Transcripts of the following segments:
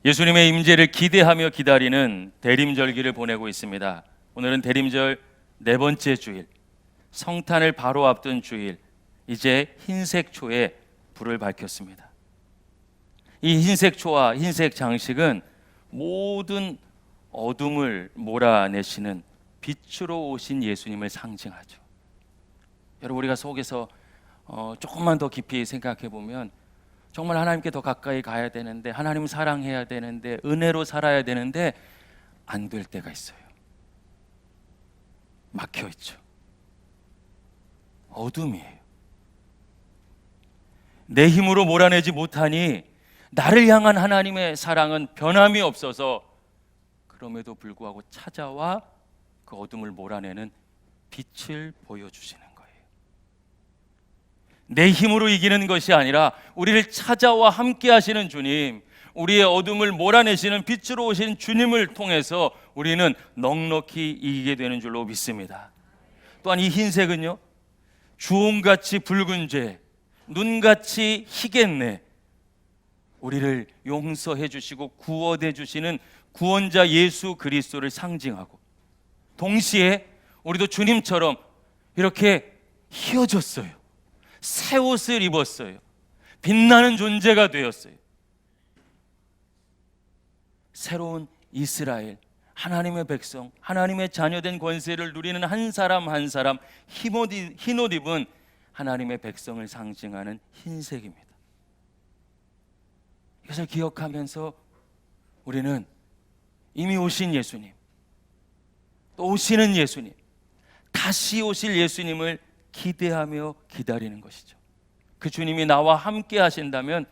예수님의 임재를 기대하며 기다리는 대림절기를 보내고 있습니다. 오늘은 대림절 네 번째 주일, 성탄을 바로 앞둔 주일, 이제 흰색 초에 불을 밝혔습니다. 이 흰색 초와 흰색 장식은 모든 어둠을 몰아내시는 빛으로 오신 예수님을 상징하죠. 여러분, 우리가 속에서 조금만 더 깊이 생각해 보면 정말 하나님께 더 가까이 가야 되는데, 하나님 사랑해야 되는데, 은혜로 살아야 되는데 안 될 때가 있어요. 막혀 있죠. 어둠이에요. 내 힘으로 몰아내지 못하니 나를 향한 하나님의 사랑은 변함이 없어서 그럼에도 불구하고 찾아와 그 어둠을 몰아내는 빛을 보여주시는 거예요. 내 힘으로 이기는 것이 아니라 우리를 찾아와 함께 하시는 주님, 우리의 어둠을 몰아내시는 빛으로 오신 주님을 통해서 우리는 넉넉히 이기게 되는 줄로 믿습니다. 또한 이 흰색은요, 주홍같이 붉은 죄, 눈같이 희겠네, 우리를 용서해 주시고 구원해 주시는 구원자 예수 그리스도를 상징하고, 동시에 우리도 주님처럼 이렇게 희어졌어요. 새 옷을 입었어요. 빛나는 존재가 되었어요. 새로운 이스라엘, 하나님의 백성, 하나님의 자녀된 권세를 누리는 한 사람 한 사람, 흰 옷 입은 하나님의 백성을 상징하는 흰색입니다. 이것을 기억하면서 우리는 이미 오신 예수님, 또 오시는 예수님, 다시 오실 예수님을 기대하며 기다리는 것이죠. 그 주님이 나와 함께 하신다면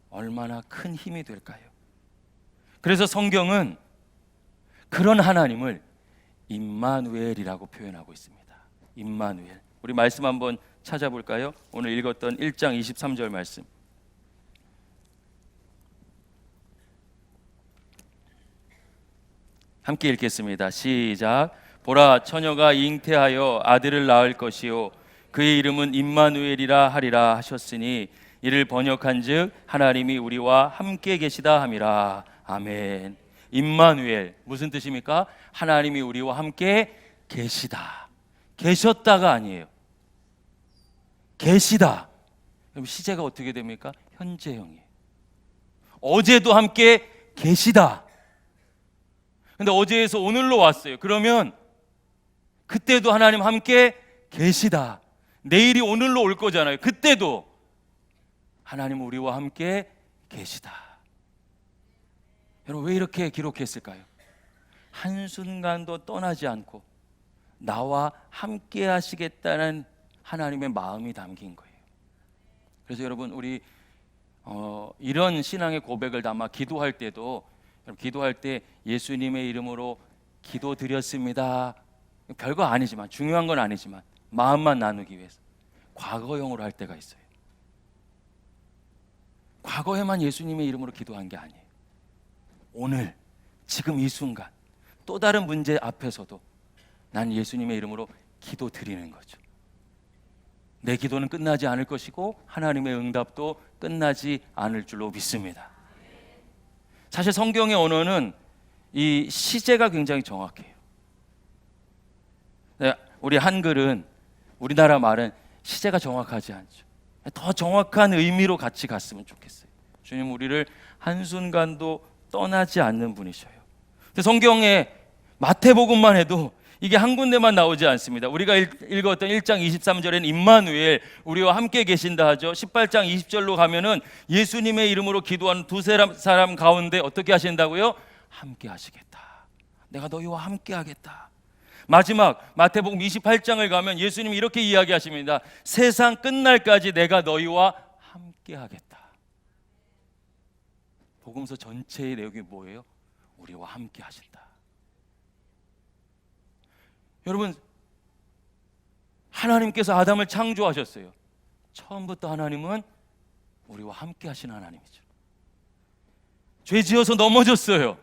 얼마나 큰 힘이 될까요? 그래서 성경은 그런 하나님을 임마누엘이라고 표현하고 있습니다. 임마누엘. 우리 말씀 한번 찾아볼까요? 오늘 읽었던 1장 23절 말씀. 함께 읽겠습니다. 시작. 보라, 처녀가 잉태하여 아들을 낳을 것이요 그의 이름은 임마누엘이라 하리라 하셨으니 이를 번역한즉 하나님이 우리와 함께 계시다 함이라. 아멘. 임마누엘, 무슨 뜻입니까? 하나님이 우리와 함께 계시다. 계셨다가 아니에요. 계시다. 그럼 시제가 어떻게 됩니까? 현재형이에요. 어제도 함께 계시다. 근데 어제에서 오늘로 왔어요. 그러면 그때도 하나님 함께 계시다. 내일이 오늘로 올 거잖아요. 그때도 하나님 우리와 함께 계시다. 여러분, 왜 이렇게 기록했을까요? 한순간도 떠나지 않고 나와 함께 하시겠다는 하나님의 마음이 담긴 거예요. 그래서 여러분, 우리 이런 신앙의 고백을 담아 기도할 때도, 기도할 때 예수님의 이름으로 기도드렸습니다, 별거 아니지만, 중요한 건 아니지만 마음만 나누기 위해서 과거형으로 할 때가 있어요. 과거에만 예수님의 이름으로 기도한 게 아니에요. 오늘, 지금 이 순간, 또 다른 문제 앞에서도 난 예수님의 이름으로 기도드리는 거죠. 내 기도는 끝나지 않을 것이고 하나님의 응답도 끝나지 않을 줄로 믿습니다. 사실 성경의 언어는 이 시제가 굉장히 정확해요. 우리 한글은, 우리나라 말은 시제가 정확하지 않죠. 더 정확한 의미로 같이 갔으면 좋겠어요. 주님 우리를 한순간도 떠나지 않는 분이셔요. 성경에 마태복음만 해도 이게 한 군데만 나오지 않습니다. 우리가 읽었던 1장 23절에는 임마누엘, 우리와 함께 계신다 하죠. 18장 20절로 가면은 예수님의 이름으로 기도하는 두 사람 가운데 어떻게 하신다고요? 함께 하시겠다. 내가 너희와 함께 하겠다. 마지막 마태복음 28장을 가면 예수님이 이렇게 이야기하십니다. 세상 끝날까지 내가 너희와 함께 하겠다. 복음서 전체의 내용이 뭐예요? 우리와 함께 하신다. 여러분, 하나님께서 아담을 창조하셨어요. 처음부터 하나님은 우리와 함께 하시는 하나님이죠. 죄 지어서 넘어졌어요.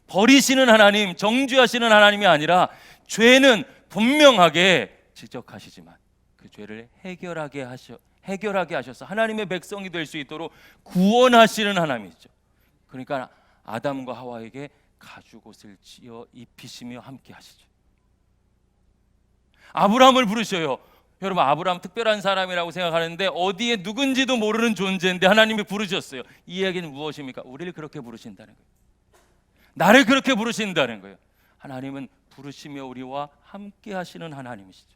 버리시는 하나님, 정죄하시는 하나님이 아니라 죄는 분명하게 지적하시지만 그 죄를 해결하게 하셔서 하나님의 백성이 될 수 있도록 구원하시는 하나님이죠. 그러니까 아담과 하와에게 가죽옷을 지어 입히시며 함께 하시죠. 아브라함을 부르셔요. 여러분, 아브라함 특별한 사람이라고 생각하는데 어디에 누군지도 모르는 존재인데 하나님이 부르셨어요. 이 이야기는 무엇입니까? 우리를 그렇게 부르신다는 거예요. 나를 그렇게 부르신다는 거예요. 하나님은 부르시며 우리와 함께 하시는 하나님이시죠.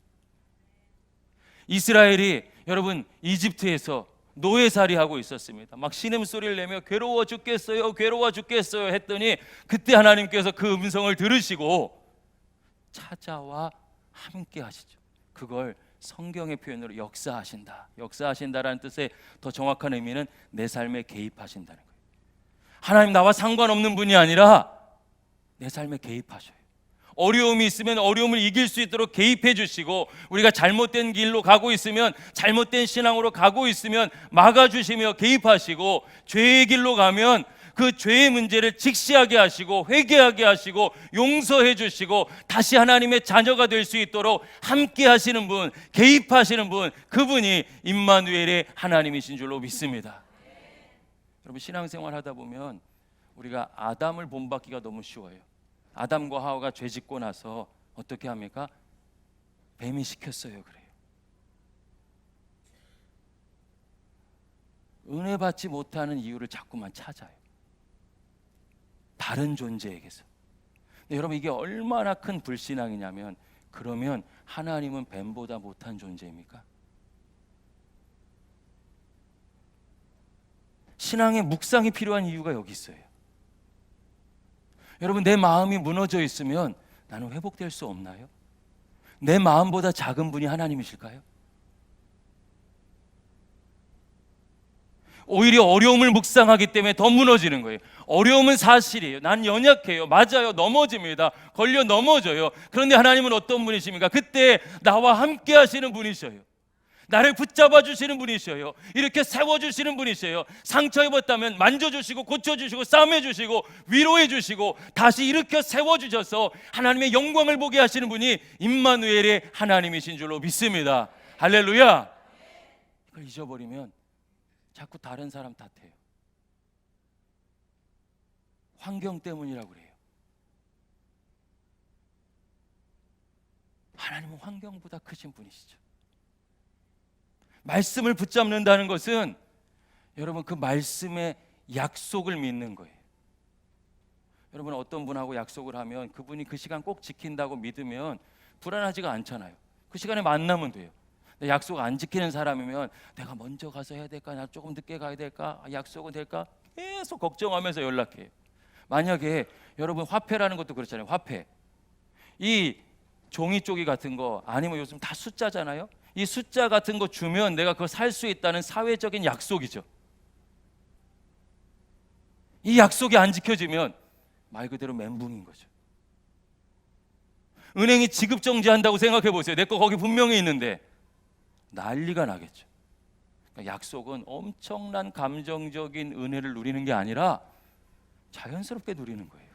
이스라엘이 여러분 이집트에서 노예살이하고 있었습니다. 막 신음소리를 내며 괴로워 죽겠어요, 괴로워 죽겠어요 했더니 그때 하나님께서 그 음성을 들으시고 찾아와 함께 하시죠. 그걸 성경의 표현으로 역사하신다, 역사하신다라는 뜻의 더 정확한 의미는 내 삶에 개입하신다는 거예요. 하나님 나와 상관없는 분이 아니라 내 삶에 개입하셔요. 어려움이 있으면 어려움을 이길 수 있도록 개입해 주시고, 우리가 잘못된 길로 가고 있으면, 잘못된 신앙으로 가고 있으면 막아주시며 개입하시고, 죄의 길로 가면 그 죄의 문제를 직시하게 하시고 회개하게 하시고 용서해 주시고 다시 하나님의 자녀가 될 수 있도록 함께 하시는 분, 개입하시는 분, 그분이 임마누엘의 하나님이신 줄로 믿습니다. 여러분, 신앙생활 하다 보면 우리가 아담을 본받기가 너무 쉬워요. 아담과 하와가 죄 짓고 나서 어떻게 합니까? 뱀이 시켰어요. 그래요. 은혜 받지 못하는 이유를 자꾸만 찾아요. 다른 존재에게서. 근데 여러분, 이게 얼마나 큰 불신앙이냐면, 그러면 하나님은 뱀보다 못한 존재입니까? 신앙의 묵상이 필요한 이유가 여기 있어요. 여러분, 내 마음이 무너져 있으면 나는 회복될 수 없나요? 내 마음보다 작은 분이 하나님이실까요? 오히려 어려움을 묵상하기 때문에 더 무너지는 거예요. 어려움은 사실이에요. 난 연약해요. 맞아요. 넘어집니다. 걸려 넘어져요. 그런데 하나님은 어떤 분이십니까? 그때 나와 함께 하시는 분이셔요. 나를 붙잡아 주시는 분이셔요. 이렇게 세워주시는 분이셔요. 상처 입었다면 만져주시고 고쳐주시고 싸매주시고 위로해주시고 다시 일으켜 세워주셔서 하나님의 영광을 보게 하시는 분이 임마누엘의 하나님이신 줄로 믿습니다. 할렐루야. 이걸 잊어버리면 자꾸 다른 사람 탓해요. 환경 때문이라고 그래요. 하나님은 환경보다 크신 분이시죠. 말씀을 붙잡는다는 것은 여러분 그 말씀의 약속을 믿는 거예요. 여러분, 어떤 분하고 약속을 하면 그분이 그 시간 꼭 지킨다고 믿으면 불안하지가 않잖아요. 그 시간에 만나면 돼요. 약속 안 지키는 사람이면 내가 먼저 가서 해야 될까, 나 조금 늦게 가야 될까, 약속은 될까, 계속 걱정하면서 연락해요. 만약에 여러분 화폐라는 것도 그렇잖아요. 화폐, 이 종이 쪼기 같은 거, 아니면 요즘 다 숫자잖아요. 이 숫자 같은 거 주면 내가 그걸 살 수 있다는 사회적인 약속이죠. 이 약속이 안 지켜지면 말 그대로 멘붕인 거죠. 은행이 지급 정지한다고 생각해 보세요. 내 거 거기 분명히 있는데 난리가 나겠죠. 그러니까 약속은 엄청난 감정적인 은혜를 누리는 게 아니라 자연스럽게 누리는 거예요.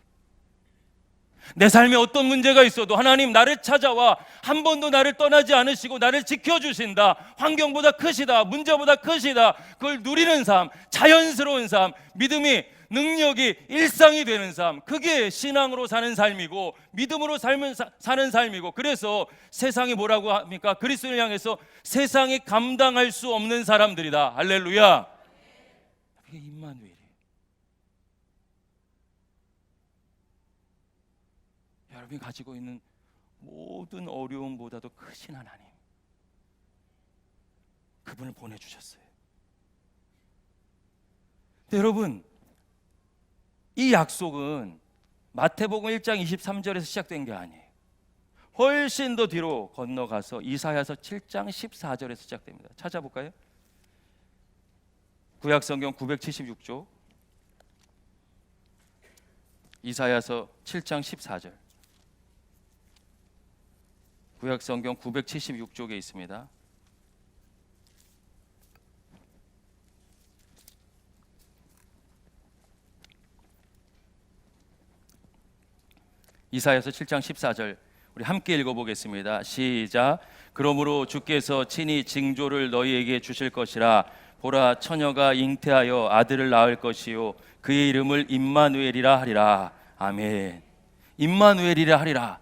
내 삶에 어떤 문제가 있어도 하나님 나를 찾아와 한 번도 나를 떠나지 않으시고 나를 지켜주신다. 환경보다 크시다. 문제보다 크시다. 그걸 누리는 삶, 자연스러운 삶, 믿음이 능력이 일상이 되는 삶, 그게 신앙으로 사는 삶이고 믿음으로 사는 삶이고, 그래서 세상이 뭐라고 합니까? 그리스도를 향해서 세상이 감당할 수 없는 사람들이다. 할렐루야. 그게 임마누엘이에요. 여러분이 가지고 있는 모든 어려움보다도 크신 하나님, 그분을 보내주셨어요. 근데 여러분, 이 약속은 마태복음 1장 23절에서 시작된 게 아니에요. 훨씬 더 뒤로 건너가서 이사야서 7장 14절에서 시작됩니다. 찾아볼까요? 구약성경 976조, 이사야서 7장 14절. 구약성경 976쪽에 있습니다. 이사야서 7장 14절 우리 함께 읽어보겠습니다. 시작. 그러므로 주께서 친히 징조를 너희에게 주실 것이라. 보라 처녀가 잉태하여 아들을 낳을 것이요 그의 이름을 임마누엘이라 하리라. 아멘. 임마누엘이라 하리라.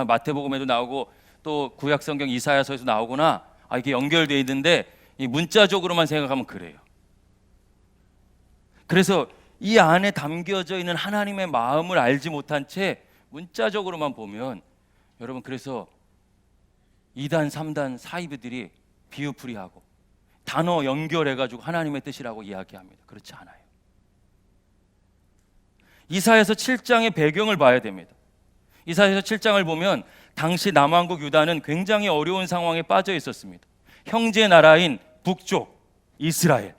마태복음에도 나오고 또 구약성경 이사야서에도 나오구나. 이게 연결되어 있는데 이 문자적으로만 생각하면 그래요. 그래서 이 안에 담겨져 있는 하나님의 마음을 알지 못한 채 문자적으로만 보면, 여러분, 그래서 2단 3단 사이비들이 비유풀이하고 단어 연결해가지고 하나님의 뜻이라고 이야기합니다. 그렇지 않아요. 이사야서 7장의 배경을 봐야 됩니다. 이사야서 7장을 보면 당시 남왕국 유다는 굉장히 어려운 상황에 빠져 있었습니다. 형제 나라인 북쪽 이스라엘,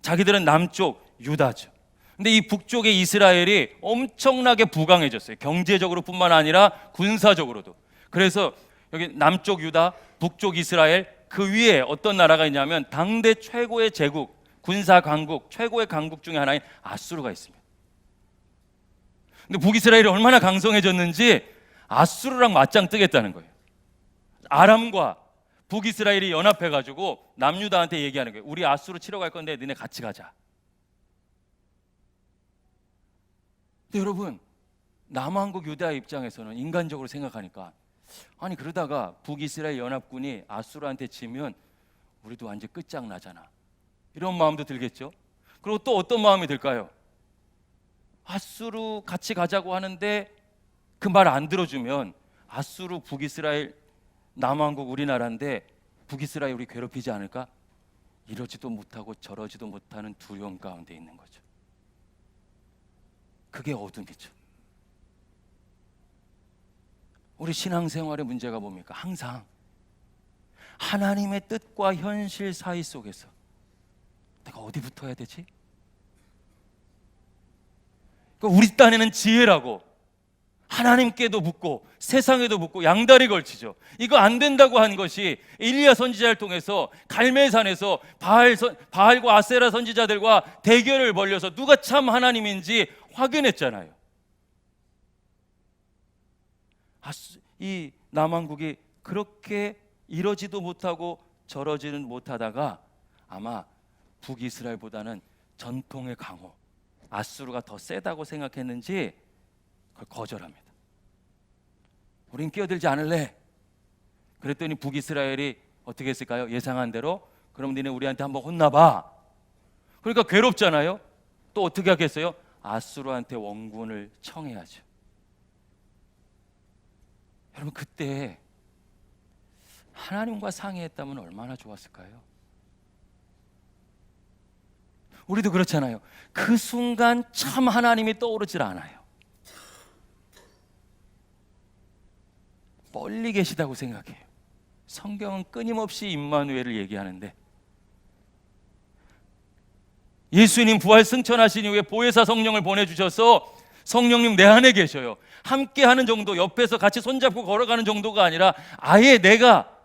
자기들은 남쪽 유다죠. 근데 이 북쪽의 이스라엘이 엄청나게 부강해졌어요. 경제적으로 뿐만 아니라 군사적으로도. 그래서 여기 남쪽 유다, 북쪽 이스라엘, 그 위에 어떤 나라가 있냐면 당대 최고의 제국, 군사 강국, 최고의 강국 중에 하나인 아수르가 있습니다. 근데 북이스라엘이 얼마나 강성해졌는지 아수르랑 맞짱 뜨겠다는 거예요. 아람과 북이스라엘이 연합해가지고 남유다한테 얘기하는 거예요. 우리 아수르 치러 갈 건데 너네 같이 가자. 근데 여러분, 남왕국 유다의 입장에서는 인간적으로 생각하니까, 아니 그러다가 북이스라엘 연합군이 아수르한테 지면 우리도 완전 끝장나잖아, 이런 마음도 들겠죠. 그리고 또 어떤 마음이 들까요? 아수르 같이 가자고 하는데 그 말 안 들어주면 아수르 북이스라엘 남왕국 우리나라인데 북이스라엘 우리 괴롭히지 않을까? 이러지도 못하고 저러지도 못하는 두려움 가운데 있는 거죠. 그게 어둠이죠. 우리 신앙생활의 문제가 뭡니까? 항상 하나님의 뜻과 현실 사이 속에서 내가 어디 붙어야 되지? 그러니까 우리 딴에는 지혜라고 하나님께도 묻고 세상에도 묻고 양다리 걸치죠. 이거 안 된다고 한 것이 엘리야 선지자를 통해서 갈멜산에서 바알과 아세라 선지자들과 대결을 벌려서 누가 참 하나님인지 확인했잖아요. 이 남왕국이 그렇게 이러지도 못하고 저러지는 못하다가 아마 북이스라엘보다는 전통의 강호 아수르가 더 세다고 생각했는지 그걸 거절합니다. 우린 끼어들지 않을래. 그랬더니 북이스라엘이 어떻게 했을까요? 예상한 대로 그럼 니네 우리한테 한번 혼나봐. 그러니까 괴롭잖아요. 또 어떻게 하겠어요? 아수르한테 원군을 청해야죠. 여러분, 그때 하나님과 상의했다면 얼마나 좋았을까요? 우리도 그렇잖아요. 그 순간 참 하나님이 떠오르질 않아요. 멀리 계시다고 생각해요. 성경은 끊임없이 임마누엘을 얘기하는데, 예수님 부활 승천하신 이후에 보혜사 성령을 보내주셔서 성령님 내 안에 계셔요. 함께하는 정도, 옆에서 같이 손잡고 걸어가는 정도가 아니라 아예 내가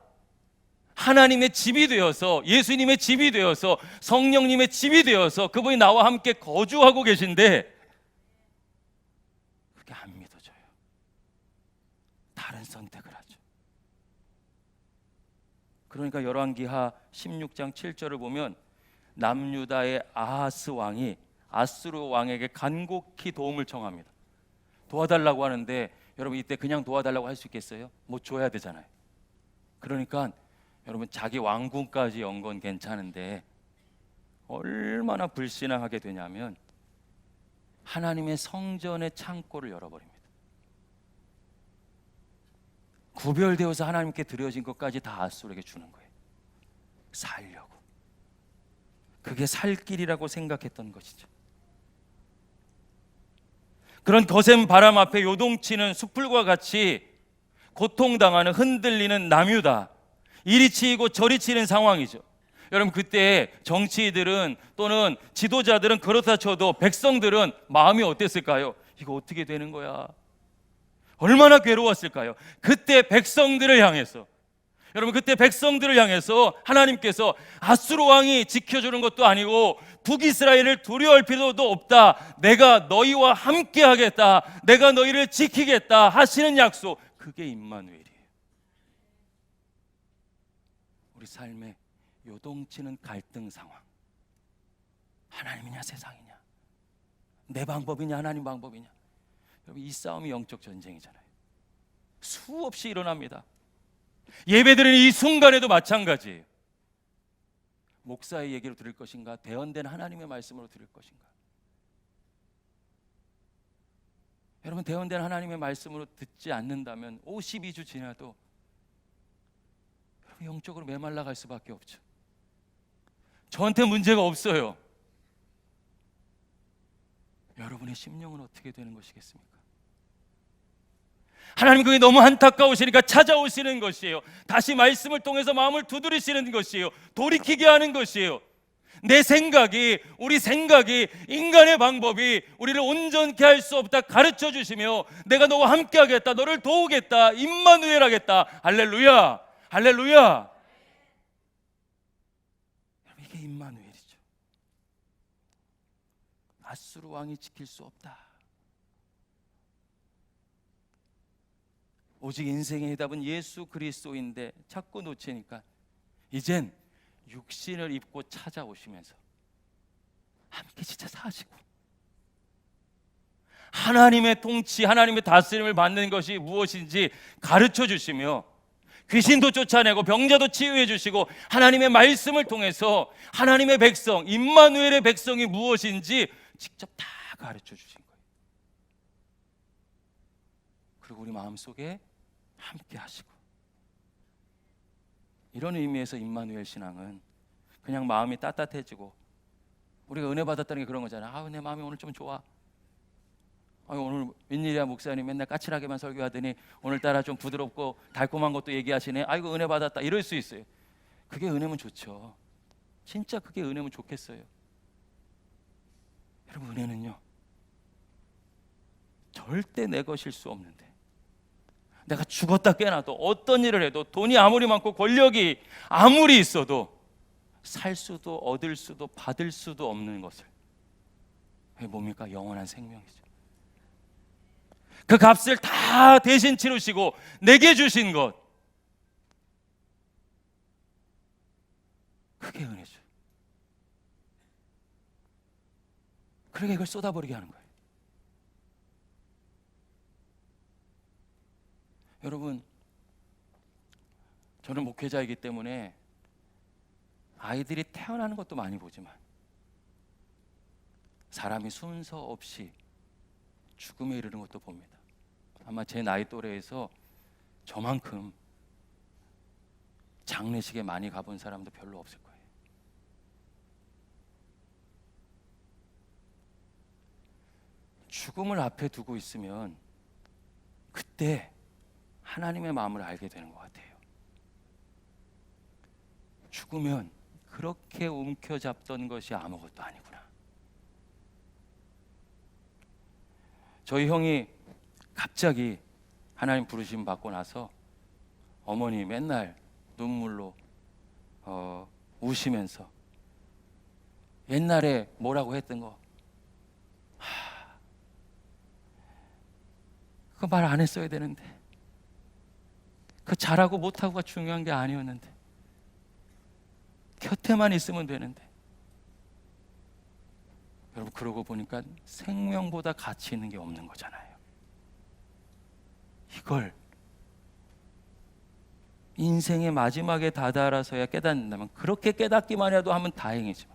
하나님의 집이 되어서, 예수님의 집이 되어서, 성령님의 집이 되어서 그분이 나와 함께 거주하고 계신데 그게 안 믿어져요. 다른 선택을 하죠. 그러니까 열왕기하 16장 7절을 보면 남유다의 아하스 왕이 아수르 왕에게 간곡히 도움을 청합니다. 도와달라고 하는데 여러분, 이때 그냥 도와달라고 할 수 있겠어요? 뭐 줘야 되잖아요. 그러니까 여러분, 자기 왕궁까지 연 건 괜찮은데 얼마나 불신앙하게 되냐면 하나님의 성전의 창고를 열어버립니다. 구별되어서 하나님께 드려진 것까지 다 아수르에게 주는 거예요. 살려고. 그게 살 길이라고 생각했던 것이죠. 그런 거센 바람 앞에 요동치는 숯불과 같이 고통당하는, 흔들리는 남유다, 이리 치이고 저리 치는 상황이죠. 여러분, 그때 정치인들은 또는 지도자들은 그렇다 쳐도 백성들은 마음이 어땠을까요? 이거 어떻게 되는 거야? 얼마나 괴로웠을까요? 그때 백성들을 향해서, 여러분, 그때 백성들을 향해서 하나님께서 아수르 왕이 지켜주는 것도 아니고 북이스라엘을 두려워할 필요도 없다, 내가 너희와 함께 하겠다, 내가 너희를 지키겠다 하시는 약속, 그게 임마누엘이에요. 우리 삶에 요동치는 갈등 상황, 하나님이냐 세상이냐, 내 방법이냐 하나님 방법이냐. 여러분, 이 싸움이 영적 전쟁이잖아요. 수없이 일어납니다. 예배드리는 이 순간에도 마찬가지예요. 목사의 얘기로 들을 것인가, 대언된 하나님의 말씀으로 들을 것인가. 여러분, 대언된 하나님의 말씀으로 듣지 않는다면 52주 지나도 여러분 영적으로 메말라 갈 수밖에 없죠. 저한테 문제가 없어요. 여러분의 심령은 어떻게 되는 것이겠습니까? 하나님, 그게 너무 안타까우시니까 찾아오시는 것이에요. 다시 말씀을 통해서 마음을 두드리시는 것이에요. 돌이키게 하는 것이에요. 내 생각이, 우리 생각이, 인간의 방법이 우리를 온전케 할 수 없다 가르쳐 주시며, 내가 너와 함께 하겠다, 너를 도우겠다, 임마누엘 하겠다. 할렐루야, 할렐루야. 이게 임마누엘이죠. 아수르 왕이 지킬 수 없다. 오직 인생의 해답은 예수 그리스도인데 자꾸 놓치니까 이젠 육신을 입고 찾아오시면서 함께 진짜 사시고, 하나님의 통치, 하나님의 다스림을 받는 것이 무엇인지 가르쳐 주시며, 귀신도 쫓아내고 병자도 치유해 주시고, 하나님의 말씀을 통해서 하나님의 백성, 임마누엘의 백성이 무엇인지 직접 다 가르쳐 주신 거예요. 그리고 우리 마음속에 함께 하시고, 이런 의미에서 임마누엘 신앙은 그냥 마음이 따뜻해지고, 우리가 은혜 받았다는 게 그런 거잖아요. 내 마음이 오늘 좀 좋아. 오늘 웬일이야, 목사님 맨날 까칠하게만 설교하더니 오늘따라 좀 부드럽고 달콤한 것도 얘기하시네. 아이고 은혜 받았다, 이럴 수 있어요. 그게 은혜면 좋죠. 진짜 그게 은혜면 좋겠어요. 여러분, 은혜는요 절대 내 것일 수 없는데, 내가 죽었다 깨나도 어떤 일을 해도, 돈이 아무리 많고 권력이 아무리 있어도 살 수도 얻을 수도 받을 수도 없는 것을, 그게 뭡니까? 영원한 생명이죠. 그 값을 다 대신 치르시고 내게 주신 것, 그게 은혜죠. 그러게 이걸 쏟아버리게 하는 거예요. 여러분, 저는 목회자이기 때문에 아이들이 태어나는 것도 많이 보지만, 사람이 순서 없이 죽음에 이르는 것도 봅니다. 아마 제 나이 또래에서 저만큼 장례식에 많이 가본 사람도 별로 없을 거예요. 죽음을 앞에 두고 있으면 그때 하나님의 마음을 알게 되는 것 같아요. 죽으면 그렇게 움켜잡던 것이 아무것도 아니구나. 저희 형이 갑자기 하나님 부르심 받고 나서 어머니 맨날 눈물로 우시면서 옛날에 뭐라고 했던 거, 그거 말 안 했어야 되는데, 그 잘하고 못하고가 중요한 게 아니었는데, 곁에만 있으면 되는데. 여러분, 그러고 보니까 생명보다 가치 있는 게 없는 거잖아요. 이걸 인생의 마지막에 다다라서야 깨닫는다면, 그렇게 깨닫기만 해도 하면 다행이지만,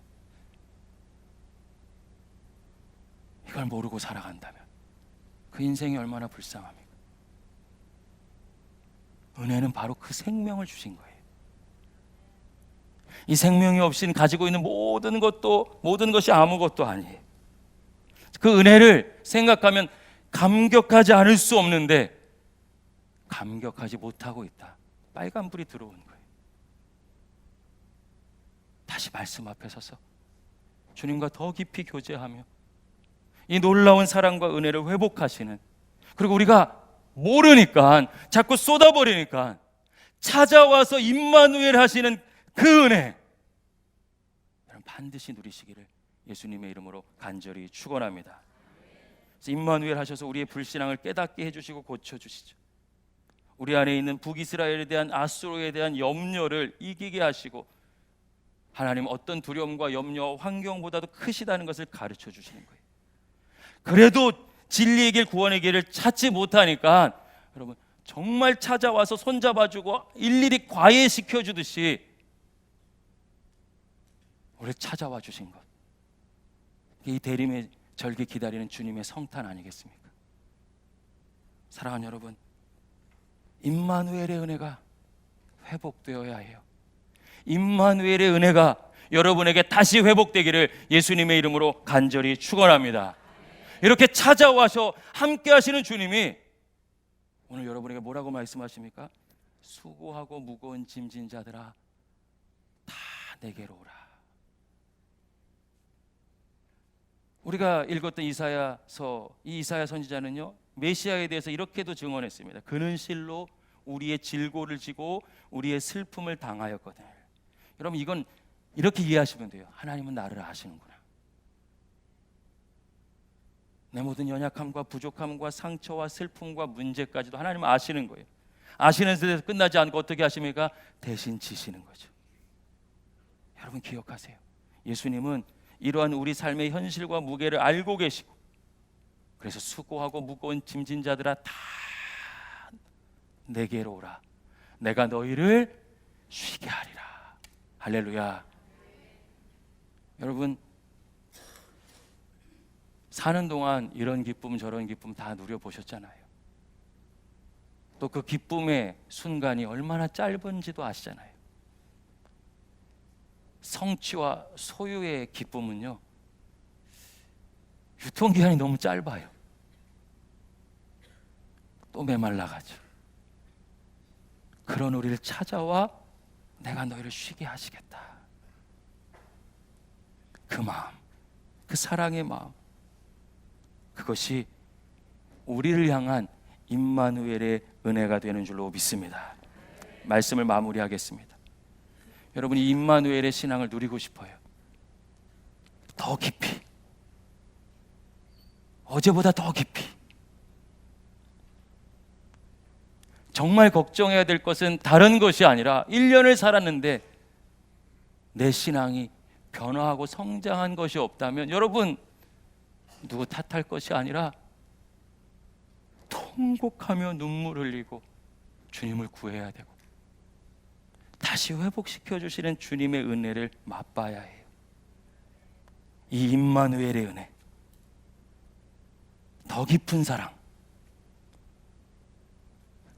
이걸 모르고 살아간다면 그 인생이 얼마나 불쌍합니까? 은혜는 바로 그 생명을 주신 거예요. 이 생명이 없이는 가지고 있는 모든 것이 아무것도 아니에요. 그 은혜를 생각하면 감격하지 않을 수 없는데, 감격하지 못하고 있다. 빨간불이 들어오는 거예요. 다시 말씀 앞에 서서 주님과 더 깊이 교제하며 이 놀라운 사랑과 은혜를 회복하시는, 그리고 우리가 모르니까 자꾸 쏟아버리니까 찾아와서 임마누엘 하시는 그 은혜, 여러분 반드시 누리시기를 예수님의 이름으로 간절히 축원합니다. 그래서 임마누엘 하셔서 우리의 불신앙을 깨닫게 해주시고 고쳐주시죠. 우리 안에 있는 북이스라엘에 대한, 아수르에 대한 염려를 이기게 하시고, 하나님 어떤 두려움과 염려, 환경보다도 크시다는 것을 가르쳐 주시는 거예요. 그래도 진리의 길, 구원의 길을 찾지 못하니까 여러분 정말 찾아와서 손잡아주고 일일이 과외시켜 주듯이 우리를 찾아와 주신 것, 이 대림의 절기 기다리는 주님의 성탄 아니겠습니까? 사랑하는 여러분, 임마누엘의 은혜가 회복되어야 해요. 임마누엘의 은혜가 여러분에게 다시 회복되기를 예수님의 이름으로 간절히 축원합니다. 이렇게 찾아와서 함께 하시는 주님이 오늘 여러분에게 뭐라고 말씀하십니까? 수고하고 무거운 짐진 자들아 다 내게로 오라. 우리가 읽었던 이사야서, 이 이사야 선지자는요 메시아에 대해서 이렇게도 증언했습니다. 그는 실로 우리의 질고를 지고 우리의 슬픔을 당하였거든. 여러분 이건 이렇게 이해하시면 돼요. 하나님은 나를 아시는구나. 내 모든 연약함과 부족함과 상처와 슬픔과 문제까지도 하나님은 아시는 거예요. 아시는 데서 끝나지 않고 어떻게 하십니까? 대신 지시는 거죠. 여러분 기억하세요. 예수님은 이러한 우리 삶의 현실과 무게를 알고 계시고, 그래서 수고하고 무거운 짐진 자들아 다 내게로 오라. 내가 너희를 쉬게 하리라. 할렐루야. 여러분 사는 동안 이런 기쁨 저런 기쁨 다 누려보셨잖아요. 또 그 기쁨의 순간이 얼마나 짧은지도 아시잖아요. 성취와 소유의 기쁨은요 유통기한이 너무 짧아요. 또 메말라가죠. 그런 우리를 찾아와 내가 너희를 쉬게 하시겠다. 그 마음, 그 사랑의 마음, 그것이 우리를 향한 임마누엘의 은혜가 되는 줄로 믿습니다. 말씀을 마무리하겠습니다. 여러분이 임마누엘의 신앙을 누리고 싶어요. 더 깊이, 어제보다 더 깊이. 정말 걱정해야 될 것은 다른 것이 아니라 1년을 살았는데 내 신앙이 변화하고 성장한 것이 없다면 여러분 누구 탓할 것이 아니라 통곡하며 눈물 흘리고 주님을 구해야 되고 다시 회복시켜 주시는 주님의 은혜를 맛봐야 해요. 이 임마누엘의 은혜, 더 깊은 사랑,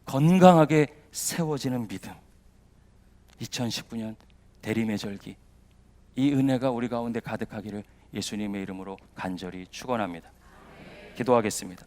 건강하게 세워지는 믿음, 2019년 대림의 절기, 이 은혜가 우리 가운데 가득하기를 예수님의 이름으로 간절히 축원합니다. 기도하겠습니다.